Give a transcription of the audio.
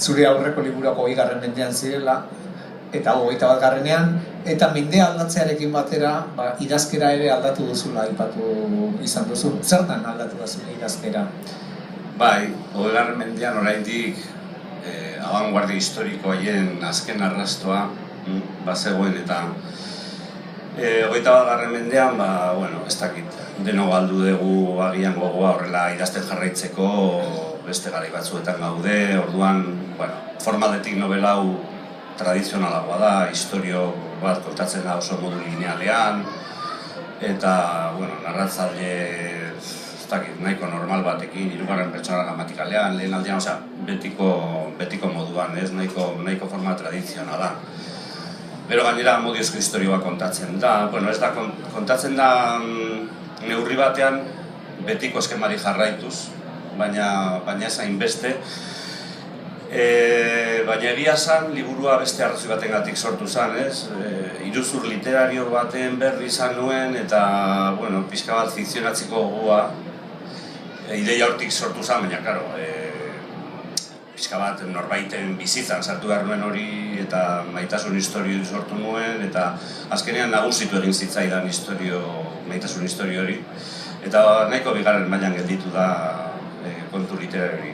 zure aurreko liburuako 20. mendean zirela, eta 21. Eta mendea aldatzearekin batera, idazkera ere aldatu duzula aipatu izan duzu. Zertan aldatu duzu idazkera? Bai, 20. mendean oraindik abanguardia historiko haien azken arrastoa bazegoen eta 21. mendean, ez dakit, deno galdu dugu agian gogoa horrela idazten jarraitzeko beste garai batzuetan gaude, orduan, formaletik novela hau tradizionalagoa da, historio bat kontatzen da oso modu linealean, eta, narratzaile, ez dakit, nahiko normal batekin, 3. pertsona gramatikalean, lehen aldean, betiko moduan, ez, nahiko forma tradizionala. Bero gainera modiozko historioa kontatzen da, ez da, kontatzen da neurri batean betiko eskemari jarraituz, baina ez hainbeste. Baina egia zan, liburua beste arrazoi batengatik sortu zan, ez? Iruzur literario baten berri izan nuen eta, pixka bat fikzionatzeko gogoa ideia hortik sortu zan, baina, karo, pixka bat norbaiten bizitzan sartu behar nuen hori eta maitasun historio sortu nuen eta azkenean nagusitu egin zitzaidan maitasun historio hori eta nahiko bigarren mailan gelditu da kontu literari.